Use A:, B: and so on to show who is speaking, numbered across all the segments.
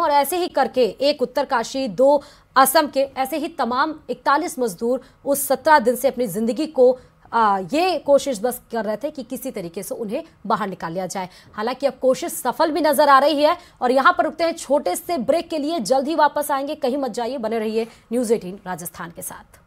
A: और ऐसे ही करके एक उत्तरकाशी, 2 असम के, ऐसे ही तमाम 41 मजदूर उस 17 दिन से अपनी जिंदगी को ये कोशिश बस कर रहे थे कि किसी तरीके से उन्हें बाहर निकाल लिया जाए। हालांकि अब कोशिश सफल भी नजर आ रही है। और यहां पर रुकते हैं छोटे से ब्रेक के लिए, जल्द ही वापस आएंगे, कहीं मत जाइए, बने रहिए न्यूज़ 18 राजस्थान के साथ।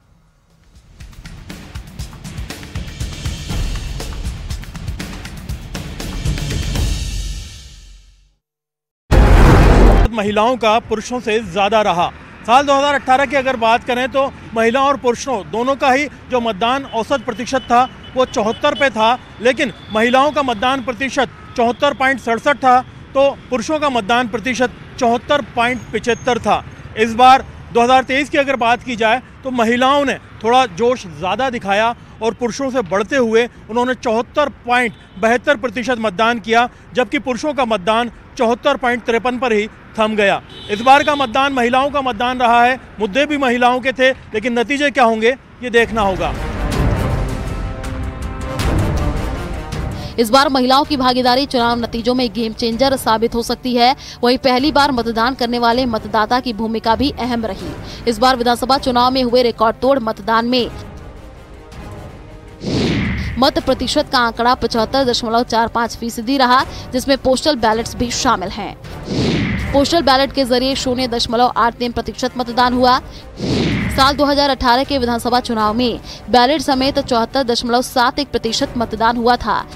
B: महिलाओं का पुरुषों से ज्यादा रहा। साल 2018 की अगर बात करें तो महिलाओं और पुरुषों दोनों का ही जो मतदान औसत प्रतिशत था वो 74 पे था, लेकिन महिलाओं का मतदान प्रतिशत 74.67 था तो पुरुषों का मतदान प्रतिशत 74.75 था। इस बार 2023 की अगर बात की जाए तो महिलाओं ने थोड़ा जोश ज़्यादा दिखाया और पुरुषों से बढ़ते हुए उन्होंने 74.72% मतदान किया, जबकि पुरुषों का मतदान 74.53 पर ही थम गया। इस बार का मतदान महिलाओं का मतदान रहा है। मुद्दे भी महिलाओं के थे, लेकिन नतीजे क्या होंगे ये देखना होगा।
C: इस बार महिलाओं की भागीदारी चुनाव नतीजों में गेम चेंजर साबित हो सकती है। वहीं पहली बार मतदान करने वाले मतदाता की भूमिका भी अहम रही। इस बार विधानसभा चुनाव में हुए रिकॉर्ड तोड़ मतदान में मत प्रतिशत का आंकड़ा 75.45% रहा, जिसमें पोस्टल बैलेट्स भी शामिल हैं। पोस्टल बैलेट के जरिए 0.83% मतदान हुआ। साल 2018 के विधानसभा चुनाव में बैलेट समेत 74.71% मतदान हुआ था,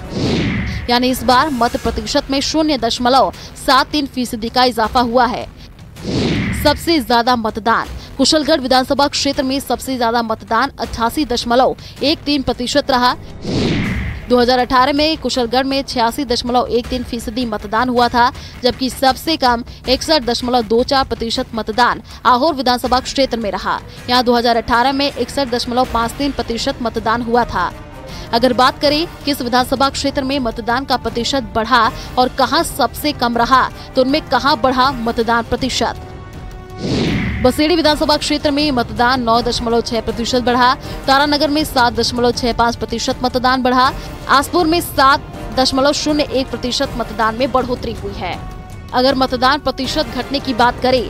C: यानी इस बार मत प्रतिशत में 0.73% का इजाफा हुआ है। सबसे ज्यादा मतदान कुशलगढ़ विधानसभा क्षेत्र में सबसे ज्यादा मतदान 88.13% रहा। 2018 में कुशलगढ़ में 86.13% मतदान हुआ था, जबकि सबसे कम 61.24% मतदान आहोर विधानसभा क्षेत्र में रहा। यहाँ 2018 में 61.53% मतदान हुआ था। अगर बात करें किस विधानसभा क्षेत्र में मतदान का प्रतिशत बढ़ा और कहां सबसे कम रहा, तो उनमें कहां बढ़ा मतदान प्रतिशत। बसेड़ी विधानसभा क्षेत्र में मतदान 9.6% बढ़ा। तारानगर में 7.65% मतदान बढ़ा। आसपुर में 7.01% मतदान में बढ़ोतरी हुई है। अगर मतदान प्रतिशत घटने की बात करें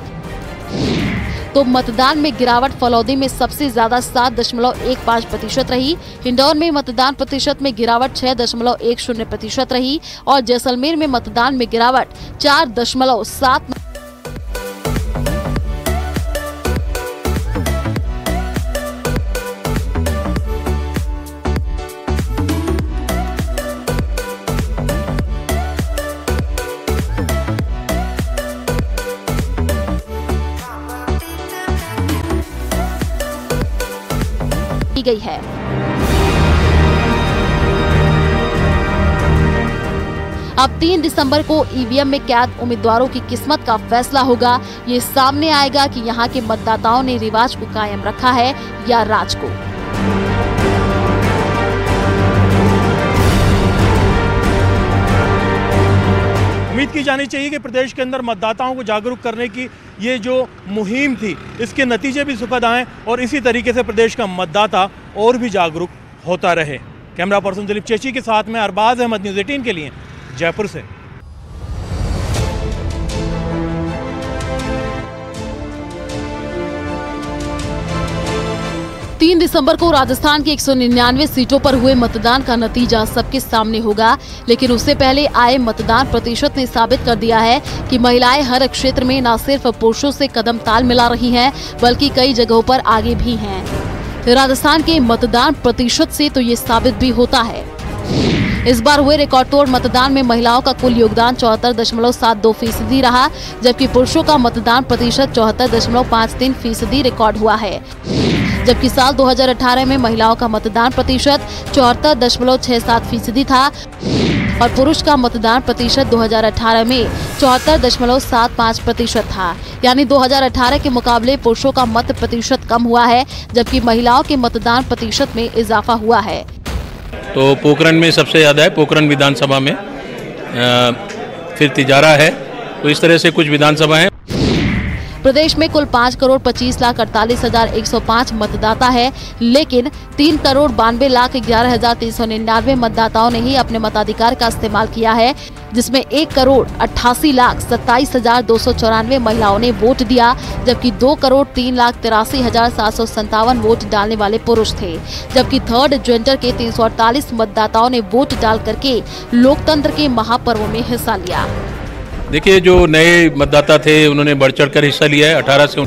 C: तो मतदान में गिरावट फलौदी में सबसे ज्यादा 7.15% रही। हिंडौन में मतदान प्रतिशत में गिरावट 6.10% रही और जैसलमेर में मतदान में गिरावट 4.7 की गई है। अब 3 दिसंबर को ईवीएम में कैद उम्मीदवारों की किस्मत का फैसला होगा। ये सामने आएगा कि यहाँ के मतदाताओं ने रिवाज को कायम रखा है या राज को।
B: उम्मीद की जानी चाहिए कि प्रदेश के अंदर मतदाताओं को जागरूक करने की ये जो मुहिम थी, इसके नतीजे भी सुखद आए और इसी तरीके से प्रदेश का मतदाता और भी जागरूक होता रहे। कैमरा पर्सन दिलीप चेची के साथ में अरबाज अहमद, न्यूज़ 18 के लिए जयपुर से।
C: 3 दिसंबर को राजस्थान की 199 सीटों पर हुए मतदान का नतीजा सबके सामने होगा, लेकिन उससे पहले आए मतदान प्रतिशत ने साबित कर दिया है कि महिलाएं हर क्षेत्र में न सिर्फ पुरुषों से कदम ताल मिला रही हैं, बल्कि कई जगहों पर आगे भी हैं। राजस्थान के मतदान प्रतिशत से तो ये साबित भी होता है। इस बार हुए रिकॉर्ड तोड़ मतदान में महिलाओं का कुल योगदान 74.72% रहा, जबकि पुरुषों का मतदान प्रतिशत 74.53% रिकॉर्ड हुआ है। जबकि साल 2018 में महिलाओं का मतदान प्रतिशत 74.67% था और पुरुष का मतदान प्रतिशत 2018 में 74.75% था। यानी 2018 के मुकाबले पुरुषों का मत प्रतिशत कम हुआ है, जबकि महिलाओं के मतदान प्रतिशत में इजाफा हुआ है।
D: तो पोखरण में सबसे ज़्यादा है, पोखरण विधानसभा में, फिर तिजारा है, तो इस तरह से कुछ विधानसभा है।
C: प्रदेश में कुल 5,25,48,105 मतदाता है, लेकिन 3,92,11,399 मतदाताओं ने ही अपने मताधिकार का इस्तेमाल किया है, जिसमें 1,88,27,294 महिलाओं ने वोट दिया, जबकि 2,03,83,757 वोट डालने वाले पुरुष थे, जबकि थर्ड जेंडर के 348 मतदाताओं ने वोट डाल करके लोकतंत्र के महापर्व में हिस्सा लिया।
D: देखिए, जो नए मतदाता थे उन्होंने बढ़ चढ़ कर हिस्सा लिया है। 18 से